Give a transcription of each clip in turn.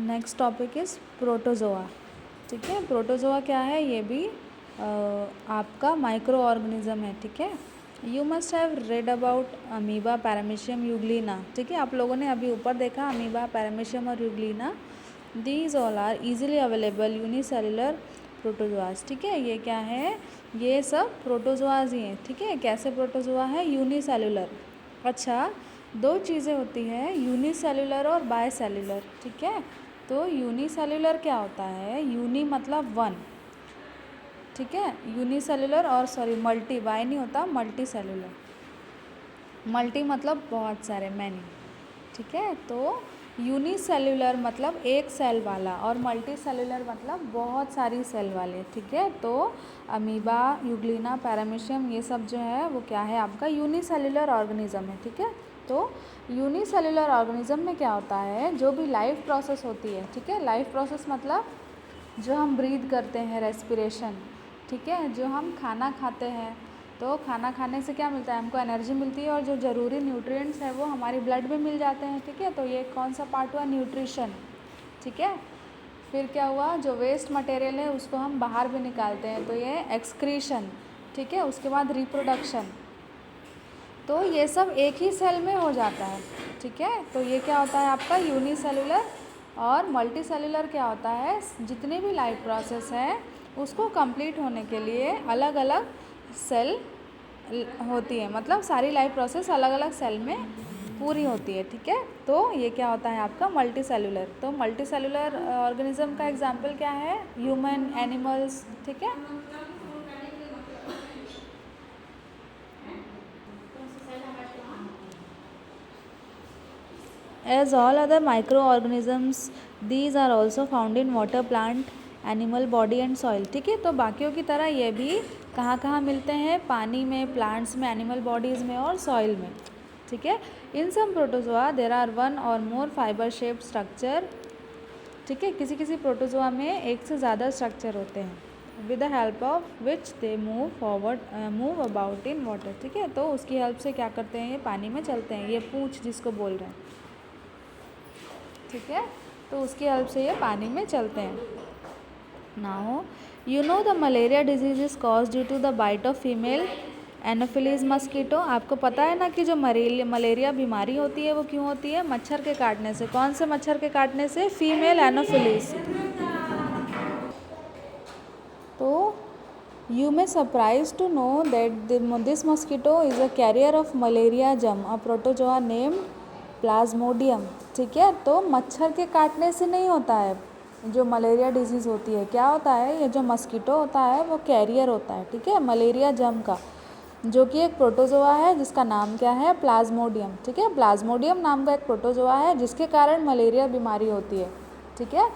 Next topic is protozoa. ठीक है, protozoa क्या है, ये भी आपका माइक्रो ऑर्गेनिज्म है। ठीक है, you must have read about amoeba, paramecium, euglena. ठीक है, आप लोगों ने अभी ऊपर देखा अमीबा, पैरामीशियम और euglena, these all are easily available unicellular protozoas. ठीक है, ये क्या है, ये सब प्रोटोजोआज ही हैं। ठीक है, कैसे प्रोटोजोआ है, यूनिसेलुलर। अच्छा, दो चीज़ें होती हैं, यूनिसेलुलर और बायसेलुलर। ठीक है, तो यूनिसेलुलर क्या होता है, यूनी मतलब वन। ठीक है, यूनिसेलुलर और सॉरी मल्टी, वाई नहीं होता, मल्टी सेलुलर। मल्टी मतलब बहुत सारे, मैनी। ठीक है, तो यूनिसेलुलर मतलब एक सेल वाला और मल्टी सेलुलर मतलब बहुत सारी सेल वाले। ठीक है, तो अमीबा, यूग्लिना, पैरामीशियम ये सब जो है वो क्या है, आपका यूनिसेलुलर ऑर्गेनिज्म है। ठीक है, तो यूनिसेलुलर ऑर्गेनिज्म में क्या होता है, जो भी लाइफ प्रोसेस होती है। ठीक है, लाइफ प्रोसेस मतलब जो हम ब्रीथ करते हैं, रेस्पिरेशन। ठीक है, जो हम खाना खाते हैं, तो खाना खाने से क्या मिलता है, हमको एनर्जी मिलती है और जो ज़रूरी न्यूट्रिएंट्स है वो हमारी ब्लड में मिल जाते हैं। ठीक है, तो ये कौन सा पार्ट हुआ, न्यूट्रिशन। ठीक है, फिर क्या हुआ, जो वेस्ट मटेरियल है उसको हम बाहर भी निकालते हैं, तो ये एक्सक्रीशन। ठीक है, उसके बाद रिप्रोडक्शन, तो ये सब एक ही सेल में हो जाता है। ठीक है, तो ये क्या होता है आपका यूनिसेलुलर। और मल्टी सेलुलर क्या होता है, जितने भी लाइफ प्रोसेस है उसको कंप्लीट होने के लिए अलग अलग सेल होती है, मतलब सारी लाइफ प्रोसेस अलग अलग सेल में पूरी होती है। ठीक है, तो ये क्या होता है आपका मल्टी सेलुलर। तो मल्टी सेलुलर ऑर्गेनिज्म का एग्जांपल क्या है, ह्यूमन, एनिमल्स। ठीक है, As all other microorganisms, these are also found in water, plant, animal body and soil. ठीक है, तो बाकियों की तरह ये भी कहाँ कहाँ मिलते हैं, पानी में, प्लांट्स में, एनिमल बॉडीज़ में और सॉइल में। ठीक है, इन सम प्रोटोजोआ देर आर वन और मोर फाइबर शेप्ड स्ट्रक्चर। ठीक है, किसी किसी प्रोटोजोआ में एक से ज़्यादा स्ट्रक्चर होते हैं, with the help of which they move about in water. ठीक है, तो उसकी हेल्प से क्या करते हैं, ये पानी में चलते हैं, ये पूंछ जिसको बोल रहे हैं। ठीक है, तो उसकी हेल्प से ये पानी में चलते हैं। Now you know the malaria disease is cause due to the bite of female anopheles mosquito. आपको पता है ना कि जो मलेरिया बीमारी होती है वो क्यों होती है, मच्छर के काटने से। कौन से मच्छर के काटने से, फीमेल एनोफिलीज। तो you may surprise to know that this mosquito is a carrier of malaria germ, a protozoa named plasmodium. ठीक है, तो मच्छर के काटने से नहीं होता है जो मलेरिया डिजीज़ होती है, क्या होता है, ये जो मस्कीटो होता है वो कैरियर होता है। ठीक है, मलेरिया जर्म का, जो कि एक प्रोटोजोआ है जिसका नाम क्या है, प्लाज्मोडियम। ठीक है, प्लाज्मोडियम नाम का एक प्रोटोजोआ है जिसके कारण मलेरिया बीमारी होती है। ठीक है,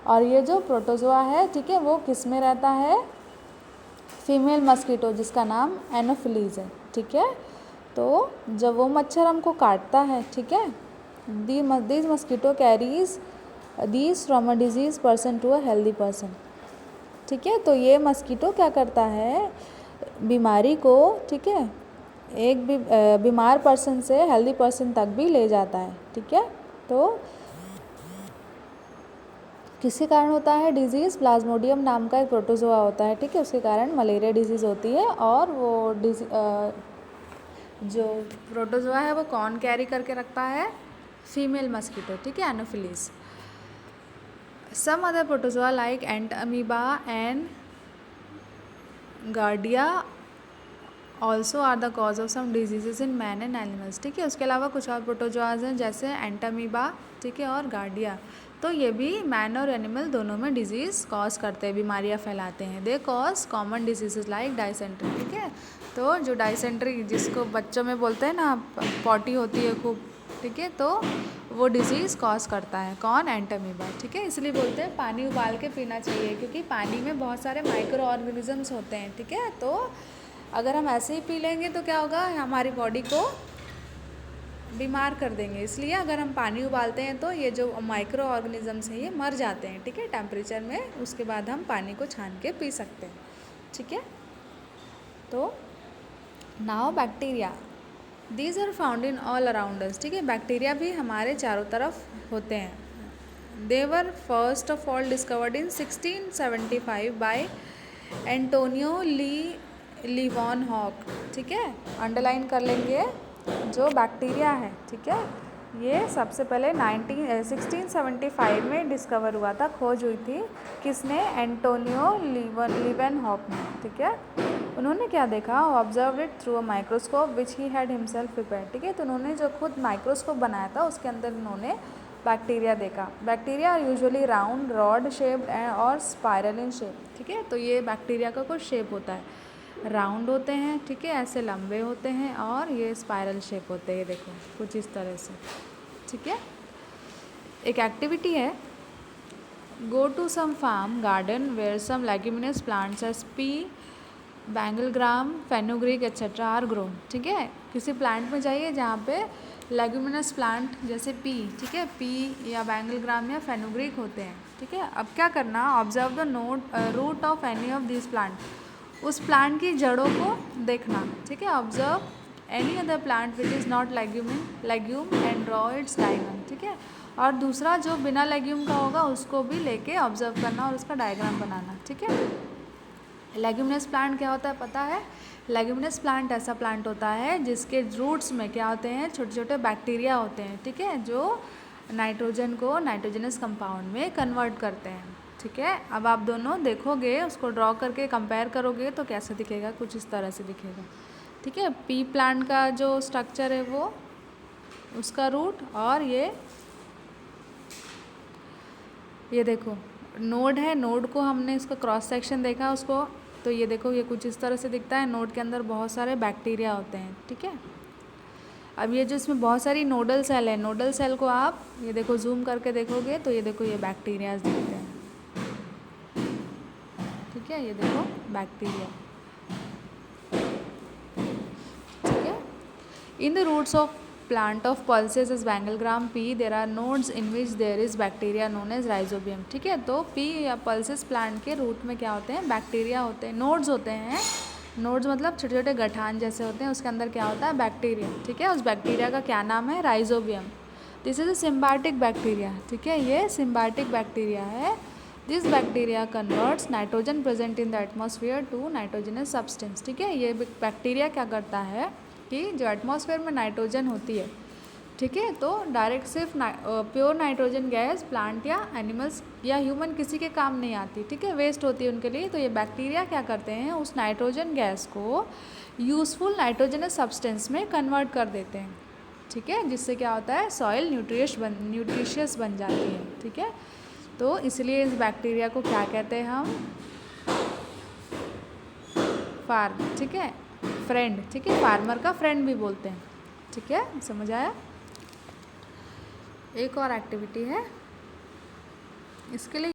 और ये जो प्रोटोजोआ है, ठीक है, वो किस में रहता है, फीमेल मस्कीटो जिसका नाम एनोफिलीज है। ठीक है, तो जब वो मच्छर हमको काटता है, ठीक है, these mosquito carries these from a disease person to a healthy person. ठीक है, तो ये मस्कीटो क्या करता है, बीमारी को, ठीक है, एक बीमार पर्सन से हेल्दी पर्सन तक भी ले जाता है। ठीक है, तो किसके कारण होता है डिजीज़, प्लाज्मोडियम नाम का एक प्रोटोजोआ होता है। ठीक है, उसके कारण मलेरिया डिजीज़ होती है। और वो जो प्रोटोजोआ है वो कौन कैरी करके रखता है, फीमेल मस्कीटो। ठीक है, Anopheles. Some other protozoa like entamoeba and giardia also are the cause of some diseases in man and animals. ठीक है, उसके अलावा कुछ और प्रोटोजोआज हैं जैसे एंटामीबा, ठीक है, और गार्डिया, तो ये भी मैन और एनिमल दोनों में डिजीज़ कॉज करते हैं, बीमारियाँ फैलाते हैं। They cause common diseases like dysentery. ठीक है, तो जो डायसेंट्री जिसको बच्चों में बोलते हैं ना, पॉटी होती है खूब, ठीक है, तो वो डिज़ीज़ कॉज करता है कौन, एंटामीबा। ठीक है, इसलिए बोलते हैं पानी उबाल के पीना चाहिए, क्योंकि पानी में बहुत सारे माइक्रो ऑर्गेनिजम्स होते हैं। ठीक है, तो अगर हम ऐसे ही पी लेंगे तो क्या होगा, हमारी बॉडी को बीमार कर देंगे। इसलिए अगर हम पानी उबालते हैं तो ये जो माइक्रो ऑर्गेनिजम्स हैं ये मर जाते हैं। ठीक है, टेम्परेचर में, उसके बाद हम पानी को छान के पी सकते हैं। ठीक है, तो now bacteria, these are found in all around us. ठीक है, बैक्टीरिया भी हमारे चारों तरफ होते हैं, they were first of all discovered in 1675 by Antonio Leeuwenhoek. ठीक है, अंडरलाइन कर लेंगे जो बैक्टीरिया है। ठीक है, ये सबसे पहले 1675 में डिस्कवर हुआ था, खोज हुई थी। किसने? एंटोनियो लीवन हॉक ने। ठीक है, उन्होंने क्या देखा? Observe it through a microscope which he had himself prepare. ठीक है, तो उन्होंने जो खुद माइक्रोस्कोप बनाया था उसके अंदर उन्होंने बैक्टीरिया देखा। Bacteria are usually round, rod shaped और स्पाइरल इन शेप। ठीक है, तो ये बैक्टीरिया का कुछ शेप होता है, राउंड होते हैं, ठीक है, ऐसे लंबे होते हैं, और ये स्पाइरल शेप होते हैं, ये देखो कुछ इस तरह से। ठीक है, एक एक्टिविटी है, go to some farm garden where some leguminous plants as pea, bengal gram, fenugreek etcetera are grown. ठीक है, किसी प्लांट में जाइए जहाँ पे लेग्यूमिनस प्लांट जैसे पी, ठीक है, पी या बैंगलग्राम या फेनुग्रीक होते हैं। ठीक है, अब क्या करना? Observe the root of any of this plant, उस प्लांट की जड़ों को देखना। ठीक है, observe any other plant which is not legume and draw its diagram. ठीक है, और दूसरा जो बिना लेग्यूम का होगा उसको भी लेके ऑब्जर्व करना और उसका डायग्राम बनाना। ठीक है, लेग्यूमिनस प्लांट क्या होता है पता है? लेग्यूमिनस प्लांट ऐसा प्लांट होता है जिसके रूट्स में क्या होते हैं? छोटे छोटे बैक्टीरिया होते हैं। ठीक है, जो नाइट्रोजन को नाइट्रोजनस कंपाउंड में कन्वर्ट करते हैं। ठीक है, अब आप दोनों देखोगे, उसको ड्रॉ करके कंपेयर करोगे तो कैसे दिखेगा? कुछ इस तरह से दिखेगा। ठीक है, पी प्लांट का जो स्ट्रक्चर है वो उसका रूट, और ये देखो नोड है, नोड को हमने इसका क्रॉस सेक्शन देखा उसको, तो ये देखो ये कुछ इस तरह से दिखता है। नोड के अंदर बहुत सारे बैक्टीरिया होते हैं। ठीक है, अब ये जो इसमें बहुत सारी नोडल सेल है, नोडल सेल को आप ये देखो जूम करके देखोगे तो ये देखो ये बैक्टीरियाज दिखते हैं। ठीक है, ये देखो बैक्टीरिया। ठीक है, in the roots of plant of pulses is Bengal gram P, there are nodes in which there is bacteria known as rhizobium। ठीक है, तो P या pulses प्लांट के रूट में क्या होते हैं? बैक्टीरिया होते हैं, नोड्स होते हैं। नोड्स मतलब छोटे छोटे गठान जैसे होते हैं, उसके अंदर क्या होता है? बैक्टीरिया। ठीक है, उस बैक्टीरिया का क्या नाम है? Rhizobium. This is a symbiotic bacteria. ठीक है, ये सिम्बायोटिक बैक्टीरिया है। This bacteria converts nitrogen present in the atmosphere to nitrogenous substance. ठीक है, ये बैक्टीरिया क्या करता है कि जो एटमॉस्फेयर में नाइट्रोजन होती है, ठीक है, तो डायरेक्ट सिर्फ प्योर नाइट्रोजन गैस प्लांट या एनिमल्स या ह्यूमन किसी के काम नहीं आती। ठीक है, वेस्ट होती है उनके लिए। तो ये बैक्टीरिया क्या करते हैं? उस नाइट्रोजन गैस को यूज़फुल नाइट्रोजनस सब्सटेंस में कन्वर्ट कर देते हैं। ठीक है, जिससे क्या होता है? सॉइल न्यूट्रिशियस बन जाती है। ठीक है, तो इसलिए इस बैक्टीरिया को क्या कहते हैं हम? फार्म। ठीक है, फ्रेंड। ठीक है, फार्मर का फ्रेंड भी बोलते हैं। ठीक है, समझ आया? एक और एक्टिविटी है, इसके लिए